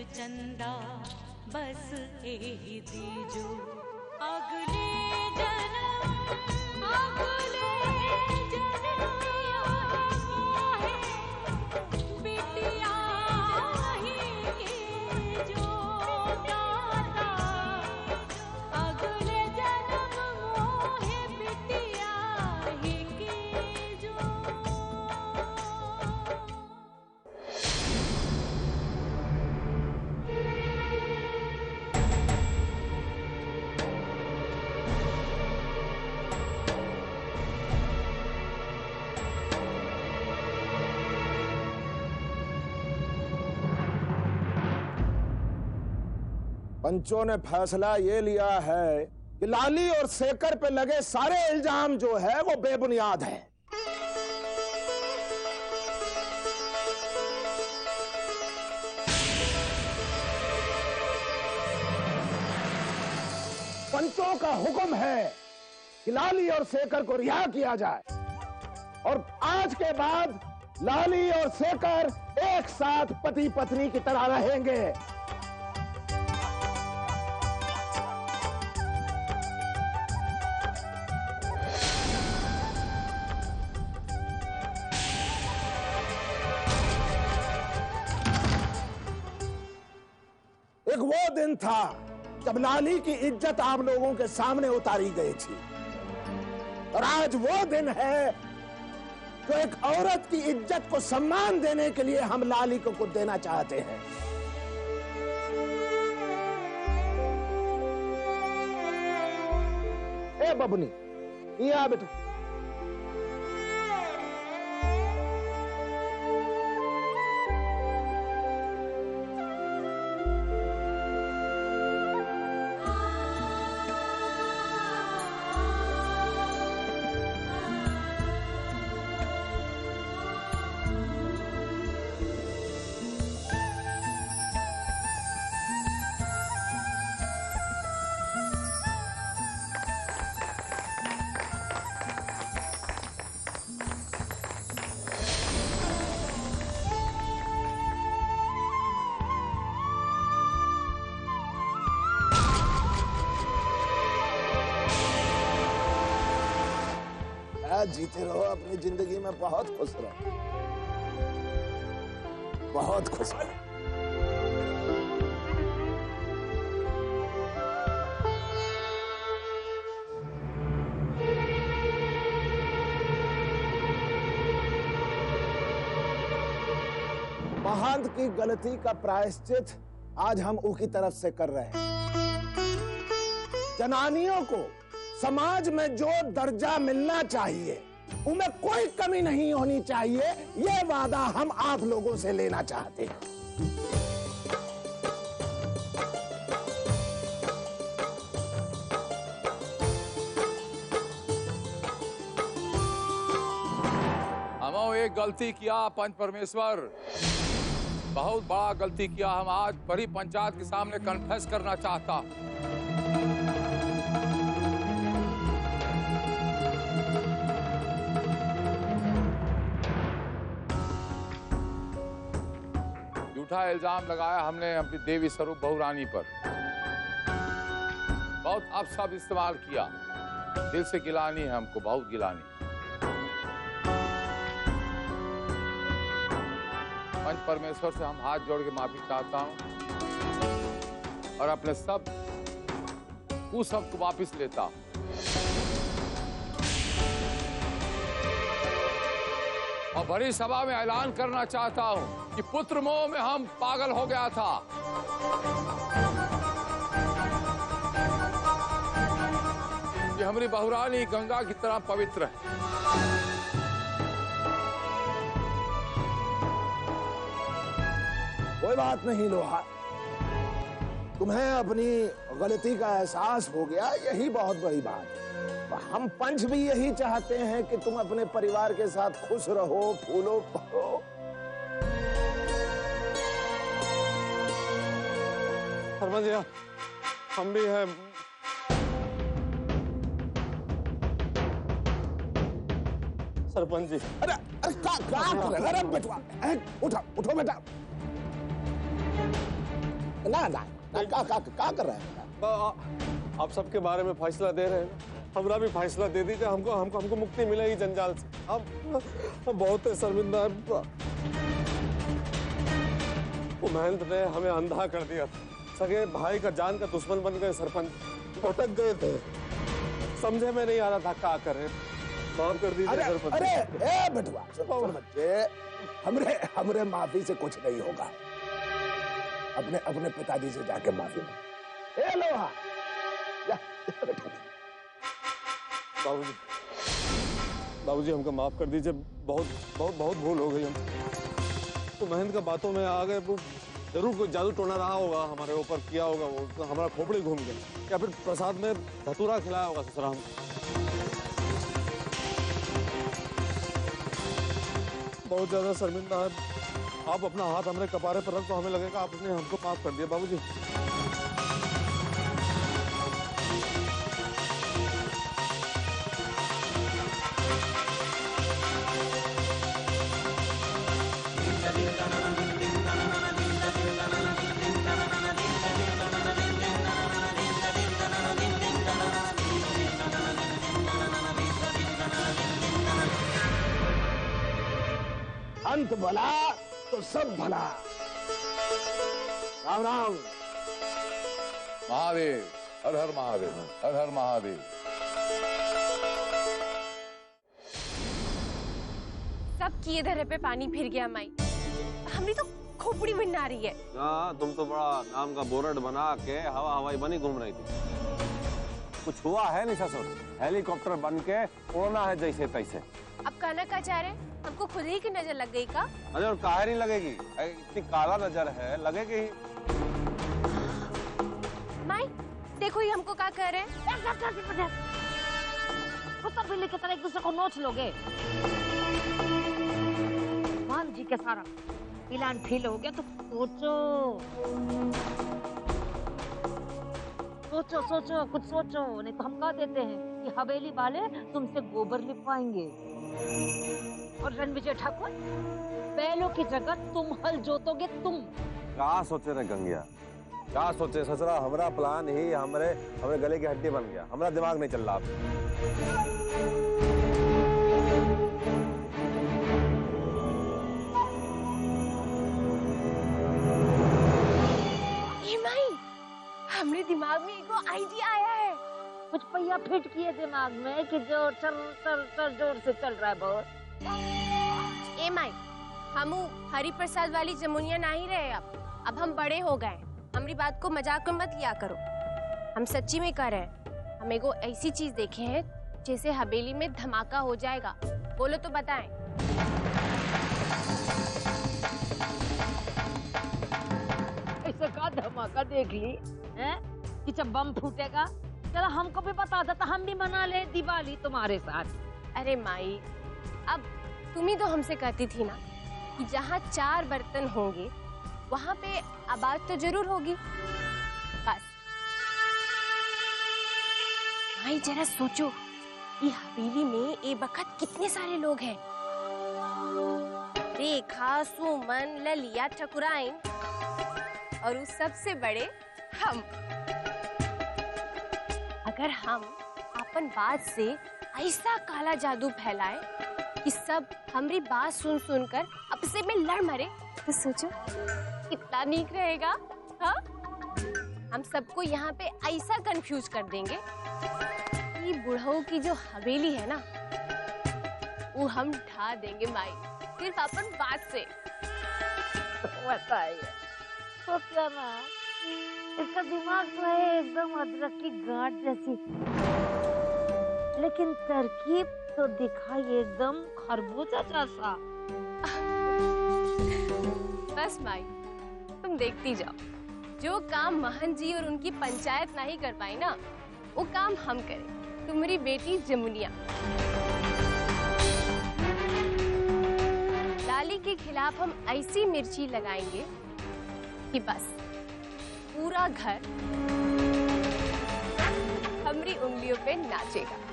चंदा बस एही दीजो अगले जन्म मोहे बिटिया ही के जो दाता अगले जन्म मोहे बिटिया ही के जो। पंचों ने फैसला ये लिया है कि लाली और शेखर पे लगे सारे इल्जाम जो है वो बेबुनियाद है। पंचों का हुक्म है कि लाली और शेखर को रिहा किया जाए और आज के बाद लाली और शेखर एक साथ पति पत्नी की तरह रहेंगे। एक वो दिन था जब लाली की इज्जत आप लोगों के सामने उतारी गई थी और आज वो दिन है जो एक औरत की इज्जत को सम्मान देने के लिए हम लाली को कुछ देना चाहते हैं। ए बबनी, ये आ बेटा। जीते रहो, अपनी जिंदगी में बहुत खुश रहो, बहुत खुश रहो। महंत की गलती का प्रायश्चित आज हम उनकी तरफ से कर रहे हैं। जनानियों को समाज में जो दर्जा मिलना चाहिए उनमें कोई कमी नहीं होनी चाहिए, ये वादा हम आप लोगों से लेना चाहते हैं। हम एक गलती किया पंच परमेश्वर, बहुत बड़ा गलती किया। हम आज बड़ी पंचायत के सामने कन्फेस करना चाहता। झूठा इल्जाम लगाया हमने अपनी देवी स्वरूप बहू रानी पर, बहुत अपशब्द इस्तेमाल किया। दिल से गिलानी है हमको, बहुत गिलानी। पंच परमेश्वर से हम हाथ जोड़ के माफी चाहता हूं और अपने सब कुशब्द को वापिस लेता हूं। और बड़ी सभा में ऐलान करना चाहता हूं कि पुत्र मोह में हम पागल हो गया था। कि हमारी बहुरानी गंगा की तरह पवित्र है। कोई बात नहीं लोहा, तुम्हें अपनी गलती का एहसास हो गया, यही बहुत बड़ी बात है। हम पंच भी यही चाहते हैं कि तुम अपने परिवार के साथ खुश रहो, फूलो फलो। सरपंच जी, हम भी हैं। सरपंच जी, अरे अरे क्या कर रहे? अरे बेटवा, उठो उठो बेटा। ना ना का कर रहे हैं? आप सबके बारे में फैसला दे रहे हैं, हमरा भी फैसला दे दीजिए। हमको मुक्ति मिलेगी जंजाल से। हम बहुत शर्मिंदा है। वो महेंद्र ने हमें अंधा कर दिया था, सगे भाई का जान का दुश्मन बन गए। सरपंच भटक गए थे, समझे में नहीं आ रहा था क्या करे। माफ कर दीजिए सरपंच। अरे ए बटुआ, सुन बच्चे, हमरे माफी से कुछ नहीं होगा। अपने पिताजी से जाके माफी मांग। ए लोहा, जा बाबूजी हमको माफ कर दीजिए। बहुत भूल हो गई। हम तो महेंद्र का बातों में आ गए। वो जरूर कोई जादू टोना रहा होगा, हमारे ऊपर किया होगा। वो तो हमारा खोपड़ी घूम गया, या फिर प्रसाद में धतूरा खिलाया होगा ससुराल में। बहुत ज्यादा शर्मिंदा है। आप अपना हाथ हमारे कपारे पर रख तो हमें लगेगा आपने हमको माफ कर दिया। बाबूजी अंत भला तो सब भला। राम राम। महादेव, हर हर महादेव, हर हर महादेव। सब किए धरे पे पानी फिर गया माई। हमारी तो खोपड़ी में ना रही है। हाँ, तुम तो बड़ा नाम का बोर्ड बना के हवाई बनी घूम रही थी। कुछ हुआ है नहीं ससुर? हेलीकॉप्टर बन के उड़ना है जैसे तैसे। अब कहना क्या चाह रहे? हमको खुद ही की नजर लग गई का? अरे और काहे नहीं लगेगी? इतनी काला नजर है, लगेगी ही। माई देखो ये हमको क्या कह रहे हैं। कुत्ता बिल्ली की तरह एक दूसरे को नोच लोगे। मान जी के सारा प्लान फेल हो गया तो सोचो कुछ सोचो, नहीं तो हम कह देते हैं कि हवेली वाले तुमसे गोबर लिपवाएंगे और रणविजय ठाकुर बैलों की जगह तुम हल जोतोगे। तुम क्या सोचे रे गंगिया, क्या सोचे ससुरा? हमारा प्लान ही हमारे गले की हड्डी बन गया। हमारा दिमाग नहीं चल रहा। हमरे दिमाग में एक आइडिया आया है। कुछ पहिया फिट किए दिमाग में कि जो चल जोर से चल रहा है बहुत। ए माई, हम हरि प्रसाद वाली जमुनिया नहीं रहे। अब हम बड़े हो गए। हमारी बात को मजाक में मत लिया करो। हम सच्ची में कह रहे हैं। हम एगो ऐसी चीज देखे हैं जैसे हवेली में धमाका हो जाएगा। बोलो तो बताएं। ऐसे का धमाका देख ली है कि जब बम फूटेगा? चलो हमको भी बता देता, हम भी मना ले दिवाली तुम्हारे साथ। अरे माई, अब तुम ही तो हमसे कहती थी ना कि जहाँ 4 बर्तन होंगे वहाँ पे आवाज तो जरूर होगी। बस माई जरा सोचो कि हवेली में एक वक्त कितने सारे लोग हैं। रेखा, सुमन, ललिया, ठकुराइन और उस सबसे बड़े हम। अगर हम अपन बात से ऐसा काला जादू फैलाए कि सब हमारी बात सुन सुनकर आपसे में लड़ मरे, तो सोचो कितना नीक रहेगा। हाँ, हम सबको यहाँ पे ऐसा कंफ्यूज कर देंगे कि बुढ़ाओं की जो हवेली है ना, वो हम ढा देंगे माई, सिर्फ अपन बात से। बताइए तो क्या ना, इसका दिमाग तो है एकदम अदरक की गांठ जैसी, लेकिन तरकीब तो दिखाई एकदम खरबूजा जैसा। बस माई, तुम देखती जाओ। जो काम महन जी और उनकी पंचायत नहीं कर पाई ना, वो काम हम करें। तुम्हारी बेटी जमुनिया लाली के खिलाफ हम ऐसी मिर्ची लगाएंगे कि बस पूरा घर हमारी उंगलियों पे नाचेगा।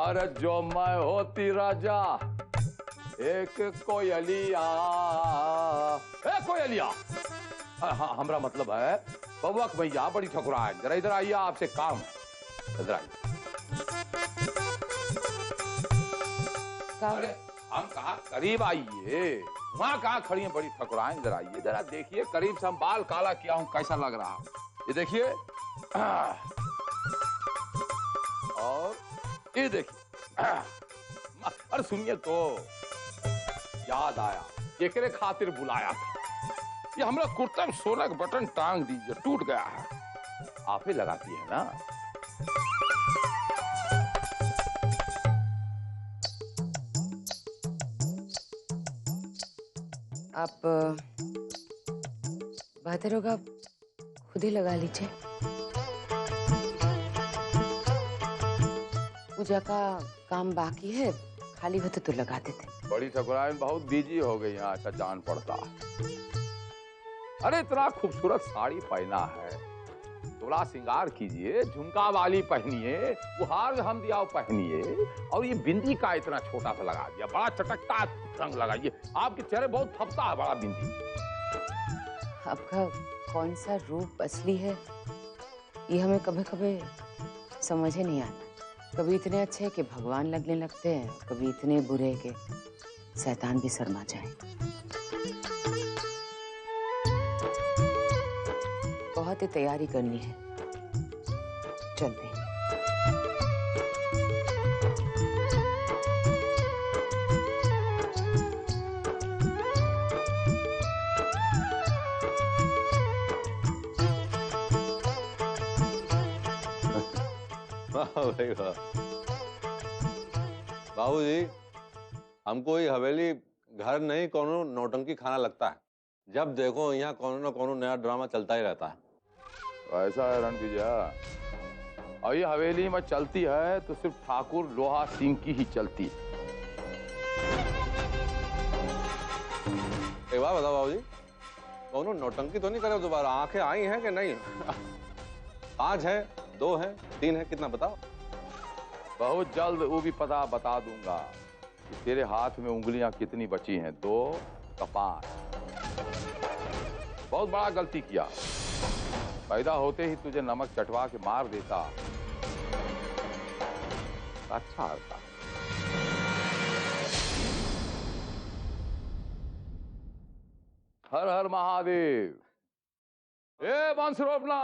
अरे जो मैं होती राजा एक कोयलिया, ए कोयलिया, हमरा मतलब है बबुआ भैया बड़ी ठकुरा है, जरा इधर आइए, आपसे काम है, इधर आइए। अरे हम कहा करीब आइए, वहां कहा खड़ी हैं बड़ी ठकुराएं, इधर आइए, जरा देखिए करीब से, हम बाल काला किया हूं, कैसा लग रहा, ये देखिए, और ये देखिए, अरे सुनिए तो, याद आया, एकरे खातिर बुलाया था, ये हमरा कुर्ता में सोना का बटन टांग दीजिए, टूट गया है, आप ही लगाती है ना। आप बेहतर होगा खुद ही लगा लीजिए। पूजा का काम बाकी है, खाली होते तो लगा देते। बड़ी ठकुराइन बहुत बिजी हो गई यहाँ, अच्छा जान पड़ता। अरे इतना खूबसूरत साड़ी पहना है, थोड़ा श्रृंगार कीजिए, झुमका वाली पहनिए, हार हम दिया पहनिए, और ये बिंदी का इतना छोटा सा लगा दिया, बड़ा चटकता रंग लगाइए, आपके चेहरे बहुत थपता है बड़ा बिंदी। आपका कौन सा रूप असली है ये हमें कभी कभी समझ ही नहीं आता। कभी इतने अच्छे कि भगवान लगने लगते हैं, कभी इतने बुरे कि शैतान भी शर्मा जाए। बहुत ही तैयारी करनी है, चलते हैं। भाई वाह, बाबू जी, हमको ये हवेली घर नहीं कोनो नौटंकी खाना लगता है। जब देखो यहाँ कोनो न कोनो नया ड्रामा चलता ही रहता है। ऐसा है रणविजया, और ये हवेली में चलती है तो सिर्फ ठाकुर लोहा सिंह की ही चलती है। एक बात बताओ बाबू जी, कोनो नौटंकी तो नहीं करे दोबारा? आंखें आई हैं कि नहीं? 5 है, 2 है, 3 है, कितना बताओ? बहुत जल्द वो भी पता बता दूंगा कि तेरे हाथ में उंगलियां कितनी बची हैं, 2 का 5। बहुत बड़ा गलती किया, पैदा होते ही तुझे नमक चटवा के मार देता, अच्छा होता। हर हर महादेव। ए बंसरोपना,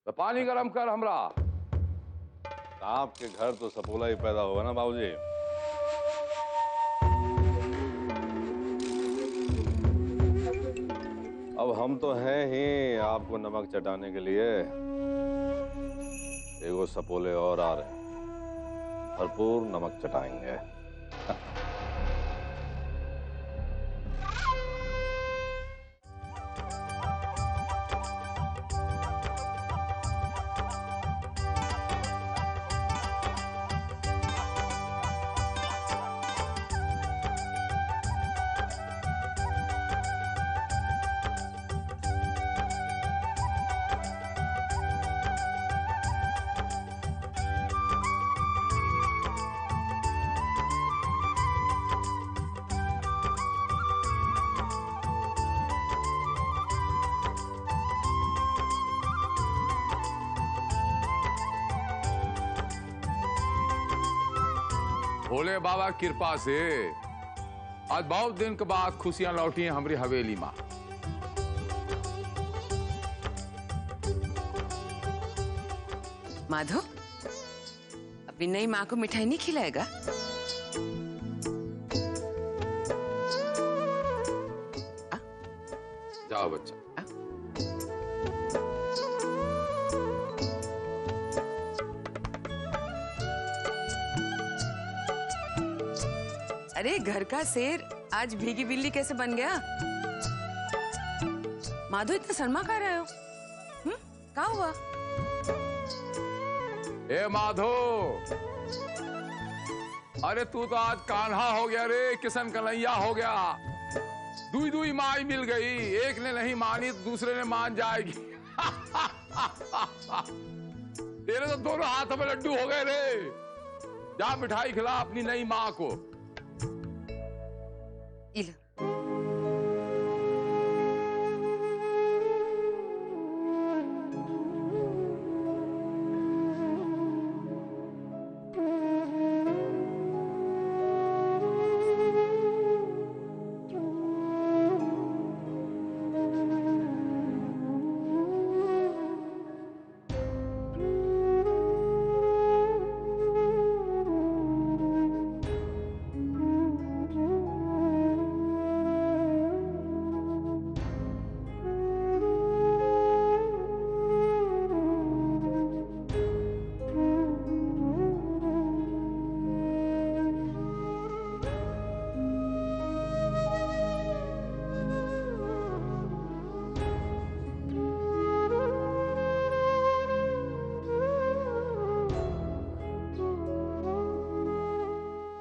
तो पानी गरम कर हमरा। आपके घर तो सपोला ही पैदा होगा ना बाबूजी। अब हम तो हैं ही आपको नमक चटाने के लिए। एगो सपोले और आ रहे हैं, भरपूर नमक चटाएंगे। भोले बाबा की कृपा से आज बहुत दिन के बाद खुशियां लौटी हैं हमारी हवेली में। माधव, अभी नई माँ को मिठाई नहीं खिलाएगा? जाओ बच्चा। अरे घर का शेर आज भीगी बिल्ली कैसे बन गया? माधव, इतना शर्मा कर रहे हो? क्या हुआ? ए माधो, अरे तू तो आज कान्हा हो गया रे, किशन कन्हैया हो गया। दुई दुई माई मिल गई, एक ने नहीं मानी तो दूसरे ने मान जाएगी। तेरे तो दोनों हाथों में लड्डू हो गए रे। जा मिठाई खिला अपनी नई माँ को। इला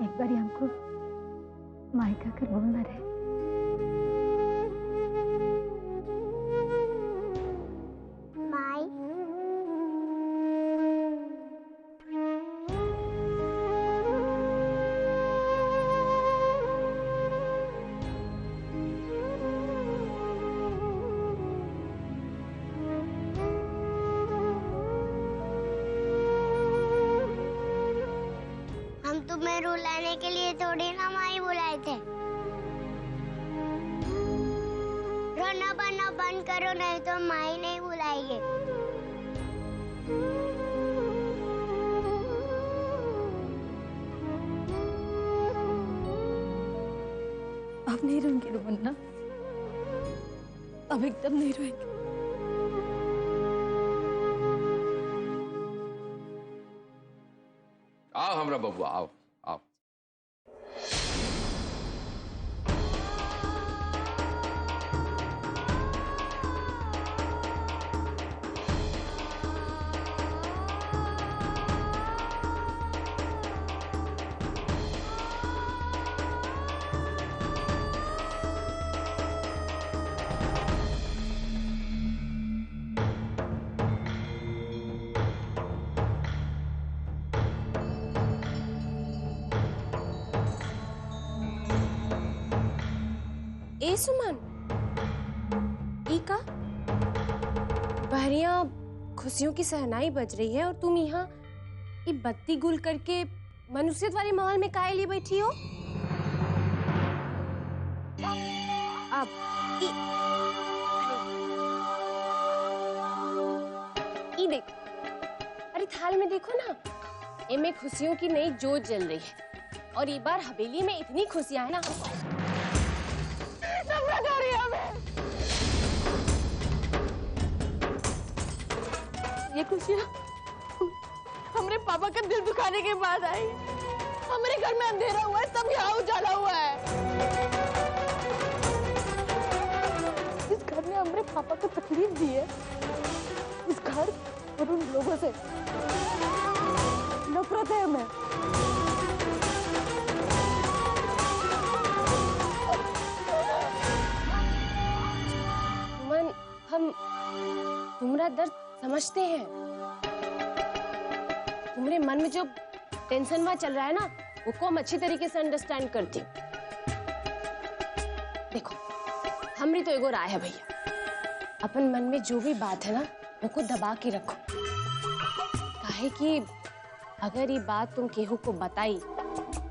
एक बार हमको मायका कर बोलना रहे। माई हम तुम्हें रुलाने के लिए थोड़ी ना माई बुलाए थे। रोना बना बंद करो नहीं तो माई नहीं बुलाएंगे। अब नहीं रोएंगे रोमन्ना, अब एकदम नहीं रोएंगे। आओ हमरा बबुआ, आओ आओ। ए सुमन, ई का बहरिया खुशियों की सहनाई बज रही है और तुम यहाँ ये बत्ती गुल करके मनुष्यत वाले माहौल में काहे लिए बैठी हो? अब ई देख, अरे थाल में देखो ना, इनमें खुशियों की नई जोत जल रही है और इस बार हवेली में इतनी खुशियां है ना। ये खुशियाँ हमारे पापा का दिल दुखाने के बाद आई। हमारे घर में अंधेरा हुआ है, सब यहाँ उजाला हुआ है। इस घर ने हमारे पापा को तकलीफ दी है। इस घर और उन लोगों से नफरत है हमें। मन, हम तुम्हारा दर्द समझते हैं। तुम्हारे मन में जो टेंशन वहां चल रहा है ना, उसको हम अच्छी तरीके से अंडरस्टैंड करती हूँ। देखो, हमारी तो एगो राय है भैया, अपन मन में जो भी बात है ना, उसको दबा के रखो। काहे कि अगर ये बात तुम केहू को बताई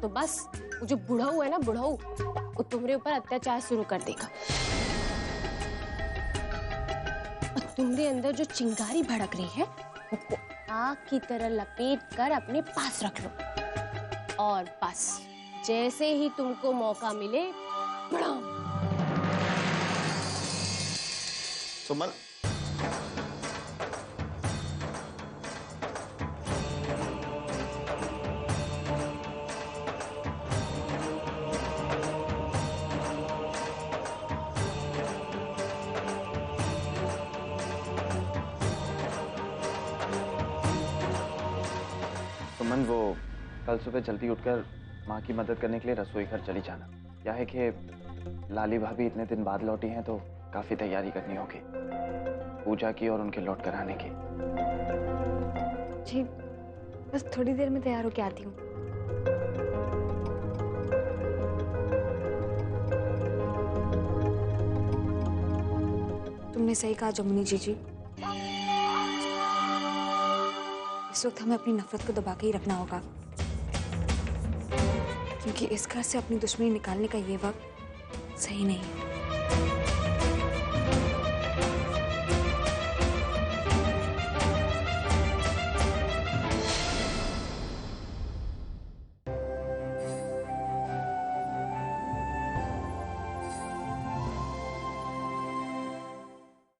तो बस वो जो बुढ़ऊ है ना, बुढ़ऊ, वो तुम्हारे ऊपर अत्याचार शुरू कर देगा। तुम्हारे अंदर जो चिंगारी भड़क रही है, उसको आग की तरह लपेट कर अपने पास रख लो और बस जैसे ही तुमको मौका मिले, बड़ाम। सुमन, सुमन, वो कल सुबह जल्दी उठकर माँ की मदद करने के लिए रसोई घर चली जाना। क्या है कि लाली भाभी इतने दिन बाद लौटी हैं तो काफी तैयारी करनी होगी पूजा की और उनके लौट कर आने की। जी, बस थोड़ी देर में तैयार होके आती हूँ। तुमने सही कहा जमुनी जीजी। इस वक्त हमें अपनी नफरत को दबा के ही रखना होगा, क्योंकि इस घर से अपनी दुश्मनी निकालने का ये वक्त सही नहीं है।